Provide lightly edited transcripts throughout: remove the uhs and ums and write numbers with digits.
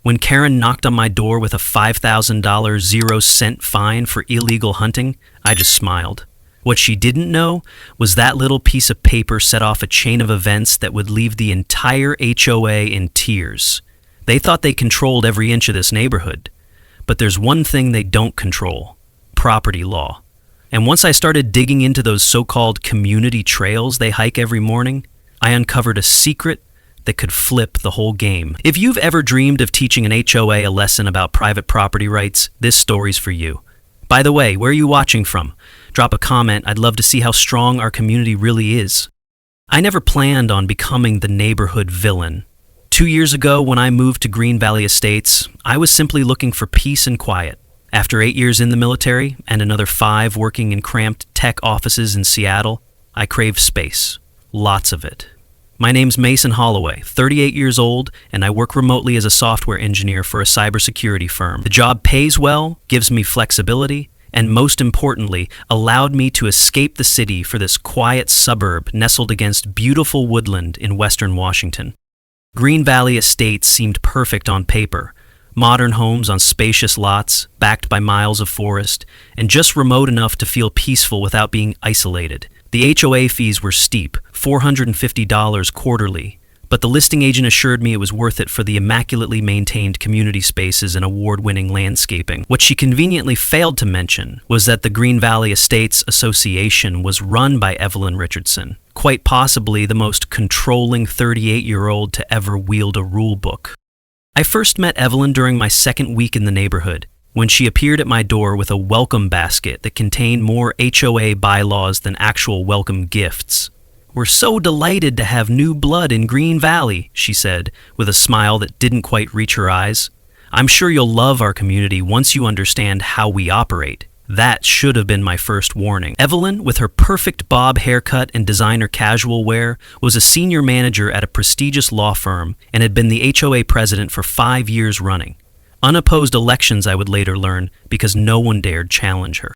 When Karen knocked on my door with a $5,000 0-cent fine for illegal hunting, I just smiled. What she didn't know was that little piece of paper set off a chain of events that would leave the entire HOA in tears. They thought they controlled every inch of this neighborhood. But there's one thing they don't control: property law. And once I started digging into those so-called community trails they hike every morning, I uncovered a secret that could flip the whole game. If you've ever dreamed of teaching an HOA a lesson about private property rights, this story's for you. By the way, where are you watching from? Drop a comment. I'd love to see how strong our community really is. I never planned on becoming the neighborhood villain. 2 years ago, when I moved to Green Valley Estates, I was simply looking for peace and quiet. After 8 years in the military and another 5 working in cramped tech offices in Seattle, I craved space. Lots of it. My name's Mason Holloway, 38 years old, and I work remotely as a software engineer for a cybersecurity firm. The job pays well, gives me flexibility, and most importantly, allowed me to escape the city for this quiet suburb nestled against beautiful woodland in western Washington. Green Valley Estates seemed perfect on paper. Modern homes on spacious lots, backed by miles of forest, and just remote enough to feel peaceful without being isolated. The HOA fees were steep, $450 quarterly, but the listing agent assured me it was worth it for the immaculately maintained community spaces and award-winning landscaping. What she conveniently failed to mention was that the Green Valley Estates Association was run by Evelyn Richardson, quite possibly the most controlling 38-year-old to ever wield a rule book. I first met Evelyn during my second week in the neighborhood, when she appeared at my door with a welcome basket that contained more HOA bylaws than actual welcome gifts. "We're so delighted to have new blood in Green Valley," she said, with a smile that didn't quite reach her eyes. "I'm sure you'll love our community once you understand how we operate." That should have been my first warning. Evelyn, with her perfect bob haircut and designer casual wear, was a senior manager at a prestigious law firm and had been the HOA president for 5 years running. Unopposed elections, I would later learn, because no one dared challenge her.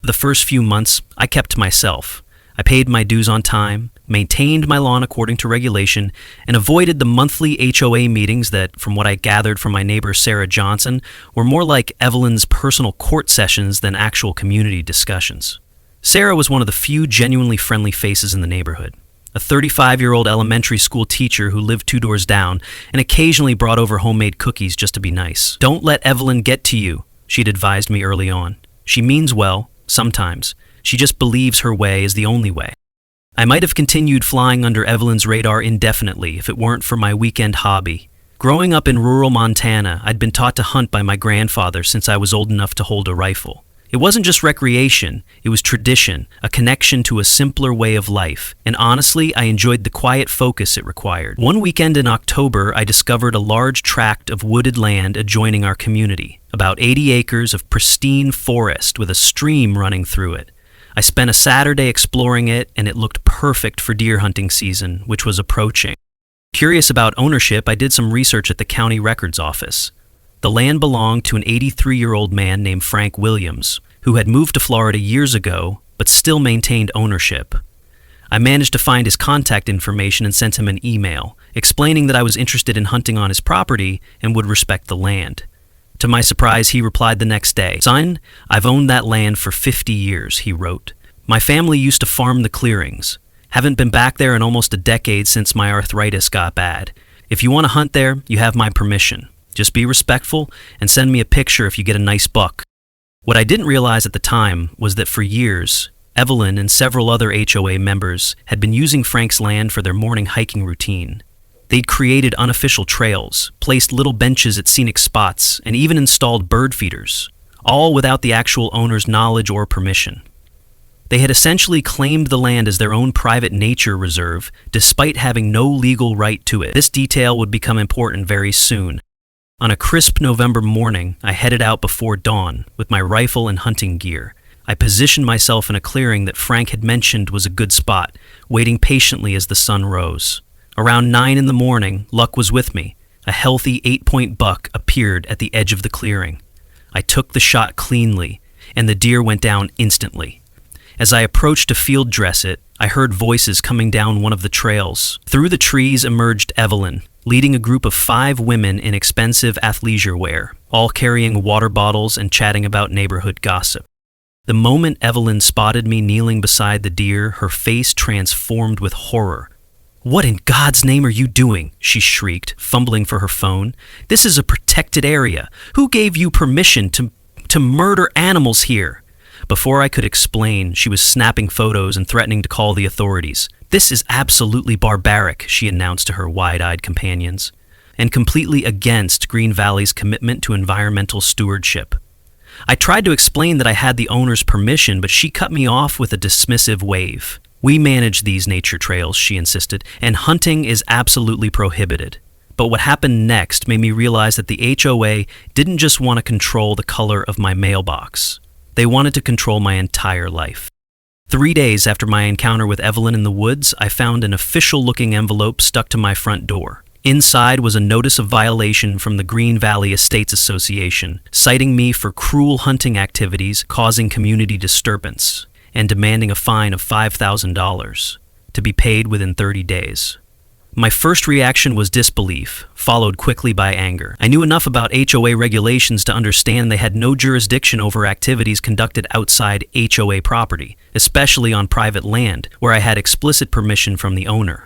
The first few months, I kept to myself. I paid my dues on time, maintained my lawn according to regulation, and avoided the monthly HOA meetings that, from what I gathered from my neighbor Sarah Johnson, were more like Evelyn's personal court sessions than actual community discussions. Sarah was one of the few genuinely friendly faces in the neighborhood. A 35-year-old elementary school teacher who lived 2 doors down and occasionally brought over homemade cookies just to be nice. "Don't let Evelyn get to you," she'd advised me early on. "She means well, sometimes. She just believes her way is the only way." I might have continued flying under Evelyn's radar indefinitely if it weren't for my weekend hobby. Growing up in rural Montana, I'd been taught to hunt by my grandfather since I was old enough to hold a rifle. It wasn't just recreation, it was tradition, a connection to a simpler way of life, and honestly, I enjoyed the quiet focus it required. One weekend in October, I discovered a large tract of wooded land adjoining our community, about 80 acres of pristine forest with a stream running through it. I spent a Saturday exploring it, and it looked perfect for deer hunting season, which was approaching. Curious about ownership, I did some research at the county records office. The land belonged to an 83-year-old man named Frank Williams, who had moved to Florida years ago, but still maintained ownership. I managed to find his contact information and sent him an email, explaining that I was interested in hunting on his property and would respect the land. To my surprise, he replied the next day. "Son, I've owned that land for 50 years, he wrote. "My family used to farm the clearings. Haven't been back there in almost a decade since my arthritis got bad. If you want to hunt there, you have my permission. Just be respectful and send me a picture if you get a nice buck." What I didn't realize at the time was that for years, Evelyn and several other HOA members had been using Frank's land for their morning hiking routine. They'd created unofficial trails, placed little benches at scenic spots, and even installed bird feeders, all without the actual owner's knowledge or permission. They had essentially claimed the land as their own private nature reserve, despite having no legal right to it. This detail would become important very soon. On a crisp November morning, I headed out before dawn with my rifle and hunting gear. I positioned myself in a clearing that Frank had mentioned was a good spot, waiting patiently as the sun rose. Around 9 in the morning, luck was with me. A healthy 8-point buck appeared at the edge of the clearing. I took the shot cleanly, and the deer went down instantly. As I approached to field dress it, I heard voices coming down one of the trails. Through the trees emerged Evelyn, leading a group of 5 women in expensive athleisure wear, all carrying water bottles and chatting about neighborhood gossip. The moment Evelyn spotted me kneeling beside the deer, her face transformed with horror. "What in God's name are you doing?" she shrieked, fumbling for her phone. "This is a protected area. Who gave you permission to murder animals here?" Before I could explain, she was snapping photos and threatening to call the authorities. "This is absolutely barbaric," she announced to her wide-eyed companions, and completely against Green Valley's commitment to environmental stewardship. I tried to explain that I had the owner's permission, but she cut me off with a dismissive wave. "We manage these nature trails," she insisted, "and hunting is absolutely prohibited." But what happened next made me realize that the HOA didn't just want to control the color of my mailbox. They wanted to control my entire life. 3 days after my encounter with Evelyn in the woods, I found an official-looking envelope stuck to my front door. Inside was a notice of violation from the Green Valley Estates Association, citing me for cruel hunting activities causing community disturbance, and demanding a fine of $5,000, to be paid within 30 days. My first reaction was disbelief, followed quickly by anger. I knew enough about HOA regulations to understand they had no jurisdiction over activities conducted outside HOA property, especially on private land, where I had explicit permission from the owner.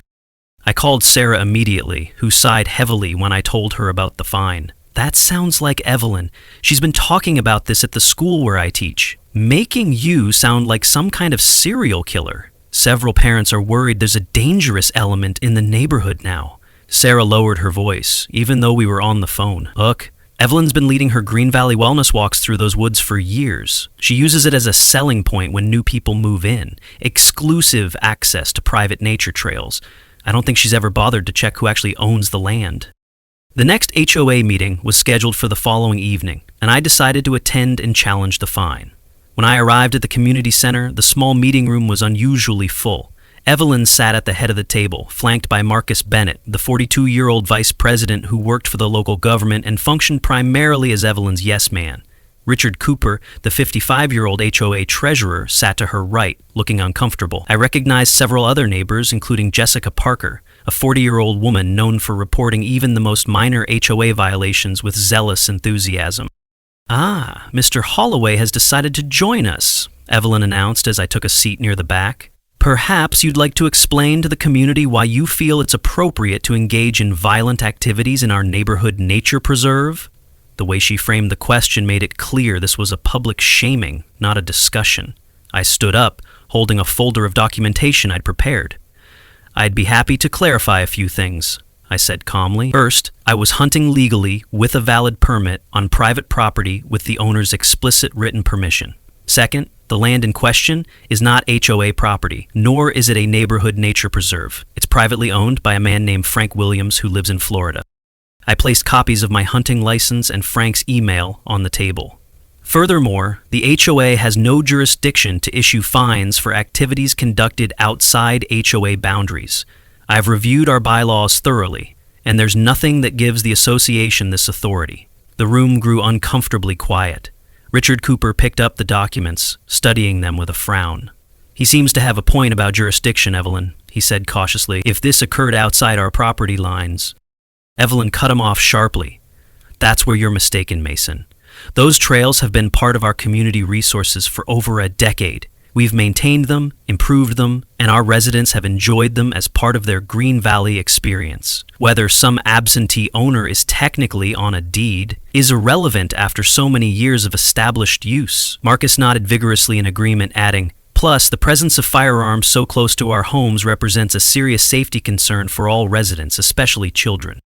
I called Sarah immediately, who sighed heavily when I told her about the fine. "That sounds like Evelyn. She's been talking about this at the school where I teach, making you sound like some kind of serial killer. Several parents are worried there's a dangerous element in the neighborhood now." Sarah lowered her voice, even though we were on the phone. "Look, Evelyn's been leading her Green Valley wellness walks through those woods for years. She uses it as a selling point when new people move in. Exclusive access to private nature trails. I don't think she's ever bothered to check who actually owns the land." The next HOA meeting was scheduled for the following evening, and I decided to attend and challenge the fine. When I arrived at the community center, the small meeting room was unusually full. Evelyn sat at the head of the table, flanked by Marcus Bennett, the 42-year-old vice president who worked for the local government and functioned primarily as Evelyn's yes man. Richard Cooper, the 55-year-old HOA treasurer, sat to her right, looking uncomfortable. I recognized several other neighbors, including Jessica Parker, a 40-year-old woman known for reporting even the most minor HOA violations with zealous enthusiasm. "Ah, Mr. Holloway has decided to join us," Evelyn announced as I took a seat near the back. "Perhaps you'd like to explain to the community why you feel it's appropriate to engage in violent activities in our neighborhood nature preserve?" The way she framed the question made it clear this was a public shaming, not a discussion. I stood up, holding a folder of documentation I'd prepared. "I'd be happy to clarify a few things," I said calmly. "First, I was hunting legally with a valid permit on private property with the owner's explicit written permission. Second, the land in question is not HOA property, nor is it a neighborhood nature preserve. It's privately owned by a man named Frank Williams who lives in Florida." I placed copies of my hunting license and Frank's email on the table. Furthermore, the HOA has no jurisdiction to issue fines for activities conducted outside HOA boundaries. I've reviewed our bylaws thoroughly, and there's nothing that gives the association this authority. The room grew uncomfortably quiet. Richard Cooper picked up the documents, studying them with a frown. "He seems to have a point about jurisdiction, Evelyn," he said cautiously. "If this occurred outside our property lines..." Evelyn cut him off sharply. "That's where you're mistaken, Mason. Those trails have been part of our community resources for over a decade. We've maintained them, improved them, and our residents have enjoyed them as part of their Green Valley experience. Whether some absentee owner is technically on a deed is irrelevant after so many years of established use." Marcus nodded vigorously in agreement, adding, "Plus, the presence of firearms so close to our homes represents a serious safety concern for all residents, especially children."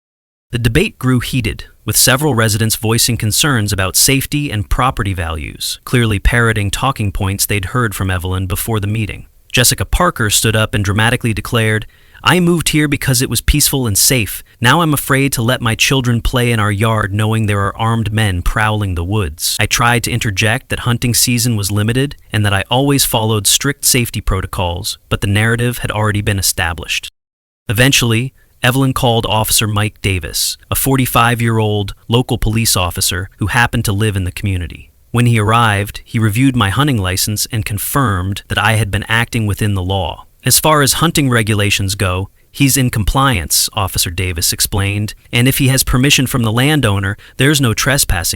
The debate grew heated, with several residents voicing concerns about safety and property values, clearly parroting talking points they'd heard from Evelyn before the meeting. Jessica Parker stood up and dramatically declared, "I moved here because it was peaceful and safe. Now I'm afraid to let my children play in our yard knowing there are armed men prowling the woods." I tried to interject that hunting season was limited and that I always followed strict safety protocols, but the narrative had already been established. Eventually, Evelyn called Officer Mike Davis, a 45-year-old local police officer who happened to live in the community. When he arrived, he reviewed my hunting license and confirmed that I had been acting within the law. As far as hunting regulations go, He's in compliance, Officer Davis explained, and if he has permission from the landowner, there's no trespassing.